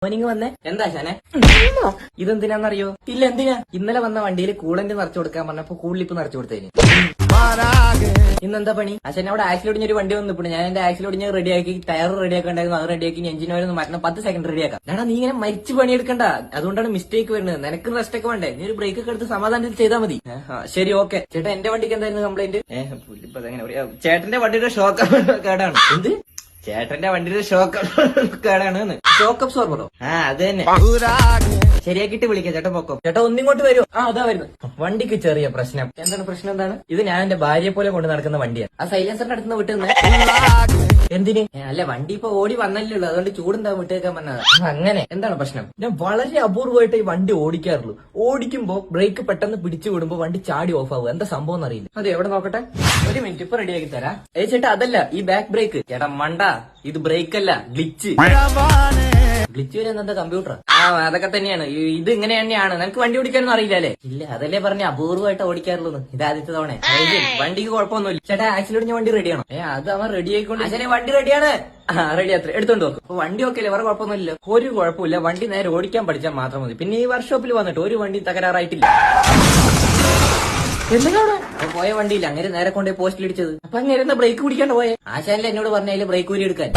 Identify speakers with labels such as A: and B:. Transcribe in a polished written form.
A: Morning വന്നേ. എന്താ ശാനെ? ഇതെന്തിനാന്നറിയോ? ഇല്ല, എന്തിനാ? ഇന്നലെ വന്ന വണ്ടിയിൽ കൂളന്റ് നിറച്ചു കൊടുക്കാൻ പറഞ്ഞപ്പോ കൂളിപ്പ് നിറച്ചു കൊടുത്തേന്. ഇന്നെന്താ പണി? അച്ഛൻ അവിടെ ആക്സിൽ ഒടിഞ്ഞൊരു വണ്ടി വന്നിപ്പോ ഞാൻ എന്റെ ആക്സിൽ ഒടിഞ്ഞ് റെഡിയാക്കി ടയർ റെഡിയാക്കണ്ടായിരുന്നു. അത് റെഡിയാക്കി എഞ്ചിൻ ഓയിൽ മാറ്റണം. 10 സെക്കൻഡ് റെഡിയാക്കാം. എടാ നീ ഇങ്ങനെ മരിച്ചു പണിയെടുക്കണ്ട. അതുകൊണ്ടാണ് മിസ്റ്റേക്ക് വരുന്നത്. നിനക്ക് റെസ്റ്റ് ഒക്കെ വേണ്ടേ? നീ ഒരു ബ്രേക്ക് ഒക്കെ എടുത്ത് സമാധാനത്തിൽ ചെയ്താൽ മതി. ശരി, ഓക്കെ. ചേട്ടാ, എന്റെ വണ്ടിക്ക് എന്തായിരുന്നു കംപ്ലൈന്റ്? ചേട്ടന്റെ വണ്ടിയുടെ ഷോക്ക് കേടാണ്. എന്ത്? ചേട്ടന്റെ വണ്ടിയുടെ ഷോക്ക് കേടാണ്. ഷോക്ക് അബ്സോർബറോ? അത് തന്നെ. ശരിയാക്കിട്ട് വിളിക്കാം. ചേട്ടൻ പൊക്കോ. ചേട്ടാ, ഒന്നിങ്ങോട്ട് വരൂ. അതാ വരുന്നു. വണ്ടിക്ക് ചെറിയ പ്രശ്നം. എന്താണ് പ്രശ്നം? എന്താണ്? ഇത് ഞാൻ എന്റെ ഭാര്യയെ പോലെ കൊണ്ട് നടക്കുന്ന വണ്ടിയാണ്. ആ സൈലൻസറിന്റെ അടുത്ത് വിട്ടുന്ന എന്തിന്? അല്ല, വണ്ടി ഇപ്പൊ ഓടി വന്നല്ലേ ഉള്ളൂ. അതുകൊണ്ട് ചൂടുണ്ടാവും വിട്ടേക്കാൻ പറഞ്ഞത്. അങ്ങനെ. എന്താണ് പ്രശ്നം? ഞാൻ വളരെ അപൂർവമായിട്ട് ഈ വണ്ടി ഓടിക്കാറുള്ളൂ. ഓടിക്കുമ്പോ ബ്രേക്ക് പെട്ടെന്ന് പിടിച്ചു വിടുമ്പോ വണ്ടി ചാടി ഓഫ് ആവും. എന്താ സംഭവം എന്നറിയില്ല. അതെ, എവിടെ നോക്കട്ടെ? ഒരു മിനിറ്റ്, ഇപ്പൊ റെഡിയാക്കി തരാം. ചേട്ടാ, അതല്ല, ഈ ബാക്ക് ബ്രേക്ക്. ചേട്ടാ മണ്ട, ഇത് ബ്രേക്ക് അല്ല, ഗ്ലിച്ച്. ഗ്ലിച്ച് വരെ എന്താ കമ്പ്യൂട്ടർ? അതൊക്കെ തന്നെയാണ്. ഇത് ഇങ്ങനെ തന്നെയാണ്. നിനക്ക് വണ്ടി ഓടിക്കാനൊന്നും അറിയില്ലല്ലേ? ഇല്ല, അതല്ലേ പറഞ്ഞ അപൂർവമായിട്ട് ഓടിക്കാറുള്ളൂ. ഇത് ആദ്യത്തെ തവണ. വണ്ടിക്ക് കുഴപ്പമൊന്നുമില്ല. ചേട്ടാ, ആക്സിൽ ഒടിഞ്ഞ വണ്ടി റെഡിയാണോ? അത് അവൻ റെഡി ആയിക്കൊണ്ട്. അച്ഛനെ വണ്ടി റെഡിയാണ്. റെഡി അത്ര എടുത്തോണ്ട് നോക്കും. അപ്പൊ വണ്ടി ഒക്കെ അല്ലേ? വേറെ കുഴപ്പമൊന്നുമില്ല. ഒരു കുഴപ്പമില്ല. വണ്ടി നേരെ ഓടിക്കാൻ പഠിച്ചാൽ മാത്രം മതി. പിന്നെ ഈ വർക്ക്ഷോപ്പിൽ വന്നിട്ട് ഒരു വണ്ടി തകരാറായിട്ടില്ല. എന്തിനാണ് പോയ വണ്ടിയില്ല? അങ്ങനെ നേരെ കൊണ്ടേ പോസ്റ്റിൽ ഇടിച്ചത്. അപ്പൊ അങ്ങനെ ബ്രേക്ക് പിടിക്കാണ്ട് പോയെ. ആശാനിൽ എന്നോട് പറഞ്ഞാല് ബ്രേക്ക് ഊരി എടുക്കാൻ.